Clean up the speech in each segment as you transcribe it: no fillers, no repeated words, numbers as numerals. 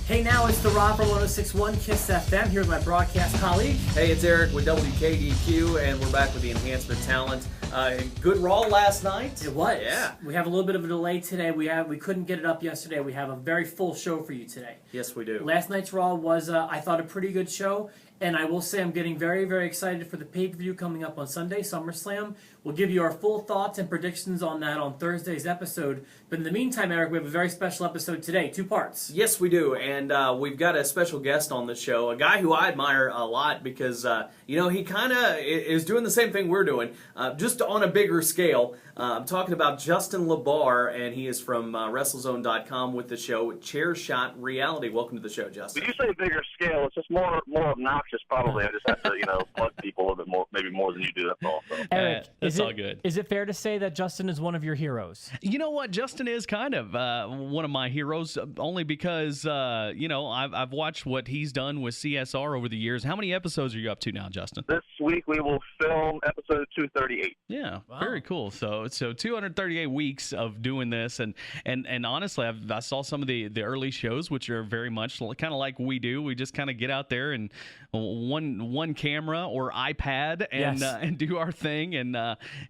Hey, now it's the Rob from 1061 KISS FM here with my broadcast colleague. Hey, it's Eric with WKDQ, and we're back with the Enhancement Talent. Good Raw last night. It was. Yeah. We have a little bit of a delay today. We couldn't get it up yesterday. We have a very full show for you today. Yes, we do. Last night's Raw was, I thought, a pretty good show. And I will say I'm getting very, very excited for the pay-per-view coming up on Sunday, SummerSlam. We'll give you our full thoughts and predictions on that on Thursday's episode. But in the meantime, Eric, we have a very special episode today, 2 parts. Yes, we do. And we've got a special guest on the show, a guy who I admire a lot because, he kind of is doing the same thing we're doing, just on a bigger scale. I'm talking about Justin LaBar, and he is from WrestleZone.com with the show Chair Shot Reality. Welcome to the show, Justin. When you say bigger scale, it's just more obnoxious, probably. I just have to, plug people a little bit more, maybe more than you do. That's all. So. Eric, that's all good. Is it fair to say that Justin is one of your heroes? You know what? Justin is kind of one of my heroes, only because, I've watched what he's done with CSR over the years. How many episodes are you up to now, Justin? This week we will film episode 238. Yeah, wow. Very cool. So 238 weeks of doing this, and honestly, I saw some of the early shows, which are very much kind of like we do. We just kind of get out there and one camera or iPad and do our thing, and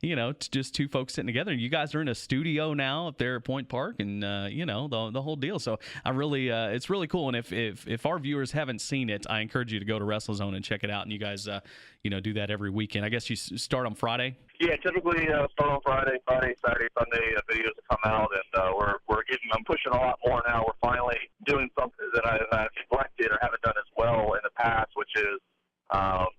it's just 2 folks sitting together. You guys are in a studio now up there at Point Park, and the whole deal. So I really, it's really cool. And if our viewers haven't seen it, I encourage you to go to WrestleZone and check it out. And you guys, do that every weekend. I guess you start on Friday. Yeah, typically start on Friday, Saturday, Sunday. Videos will come out, and I'm pushing a lot more now. We're finally doing something that I've neglected or haven't done as well in the past, which is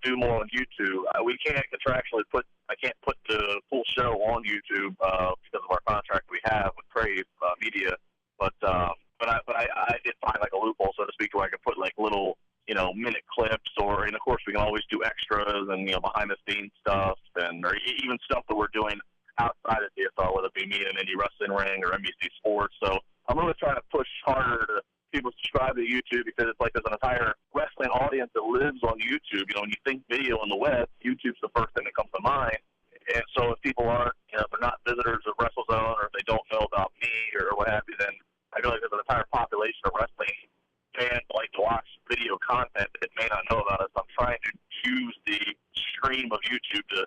do more on YouTube. We can't contractually I can't put the full show on YouTube because of our contract we have with Crave Media. But I did find like a loophole, so to speak, where I could put like little minute clips, and of course we can always do extras and behind the scenes stuff, or even stuff that we're doing outside of CSR, whether it be me in an indie wrestling ring or NBC Sports. So I'm really trying to push harder to people subscribe to YouTube, because it's like there's an entire wrestling audience that lives on YouTube. When you think video on the web, YouTube's the first thing that comes to mind. And so if people aren't, if they're not visitors of WrestleZone, or if they don't know about me or what have you, then I feel like there's an entire population of wrestling fans that like to watch video content that may not know about us. I'm trying to use the stream of YouTube to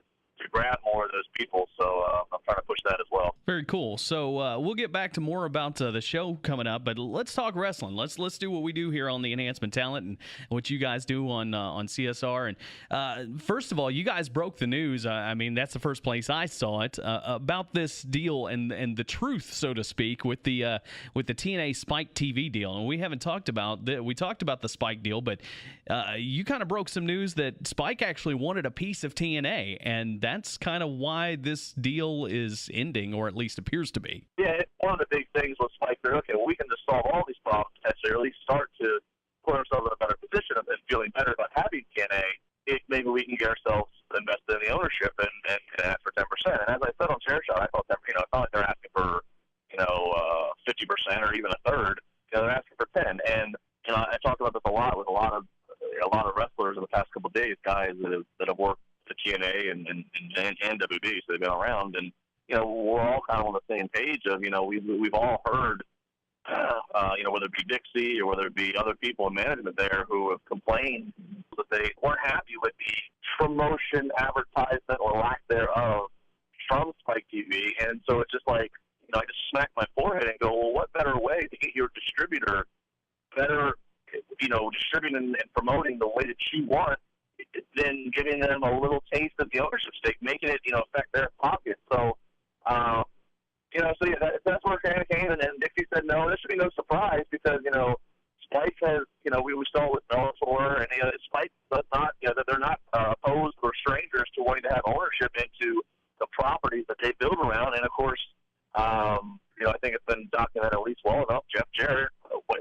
grab more of those people, so I'm trying to push that as well. Very cool. So we'll get back to more about the show coming up, but let's talk wrestling. Let's do what we do here on the Enhancement Talent and what you guys do on CSR. And first of all, you guys broke the news. That's the first place I saw it about this deal and the truth, so to speak, with the TNA Spike TV deal. And we haven't talked about that. We talked about the Spike deal, but you kind of broke some news that Spike actually wanted a piece of TNA, and that's kind of why this deal is ending, or at least appears to be. Yeah, one of the big things was Spike, okay, well, we can just solve all these problems potentially, or at least start to put ourselves in a better position and feeling better about having TNA. If maybe we can get ourselves invested in the ownership and ask for 10%. And as I said on Chair Shot, I thought that it's not like they're asking for 50% or even a third. They're asking for 10. And I talked about this a lot with a lot of wrestlers in the past couple of days, guys that have worked to TNA and WB, so they've been around, and we're all kind of on the same page of we've all heard whether it be Dixie or whether it be other people in management there who have complained that they weren't happy with the promotion, advertisement, or lack thereof from Spike TV, and so it's just like I just smack my forehead and go, well, what better way to get your distributor better distributing and promoting the way that you want than giving them a little taste of the ownership stake, making it, affect their pocket. So, that's where it kind of came. And then Dixie said, no, this should be no surprise because, Spike has, we saw with Bellator, and Spike does not, that they're not opposed or strangers to wanting to have ownership into the properties that they build around. And of course, I think it's been documented at least well enough. Jeff Jarrett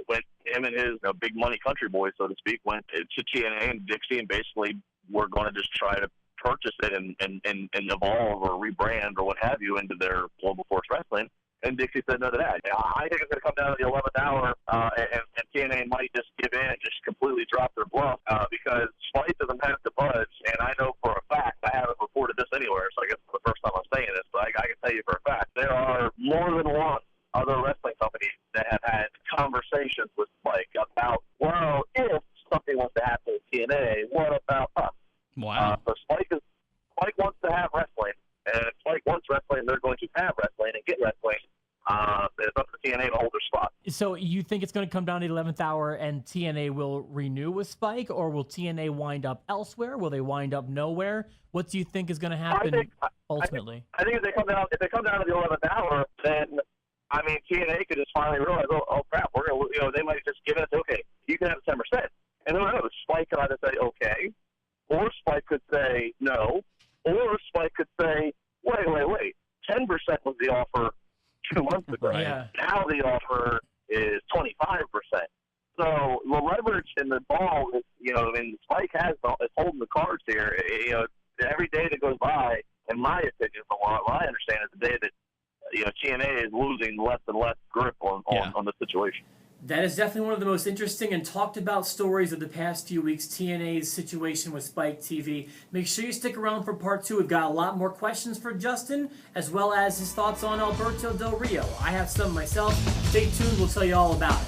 went, him and his big money country boys, so to speak, went to TNA and Dixie, and basically we're going to just try to purchase it and evolve or rebrand or what have you into their Global Force Wrestling. And Dixie said no to that. I think it's going to come down to the 11th hour, and TNA might just give in and just completely drop their bluff because Spike doesn't have to budge. And I know for a fact, I haven't reported this anywhere, so I guess it's the first time I'm saying this, but I can tell you for a fact, there are more than one other wrestling companies that have had conversations with Spike about they're going to have wrestling and get wrestling. It's up to TNA to hold their spot. So you think it's going to come down to the 11th hour and TNA will renew with Spike, or will TNA wind up elsewhere? Will they wind up nowhere? What do you think is going to happen ultimately? I think if they come down to the 11th hour, then I mean TNA could just finally realize, oh crap, we're gonna, they might just give it, okay, you can have 10%, and then Spike could either say okay, or Spike could say no, or Spike could say wait, 10% was the offer 2 months ago. Right. Yeah. Now the offer is 25%. So the leverage in the ball is, Spike is holding the cards here. Every day that goes by, in my opinion, from what I understand, is the day that TNA is losing less and less grip on the situation. That is definitely one of the most interesting and talked about stories of the past few weeks, TNA's situation with Spike TV. Make sure you stick around for part 2. We've got a lot more questions for Justin, as well as his thoughts on Alberto Del Rio. I have some myself. Stay tuned. We'll tell you all about it.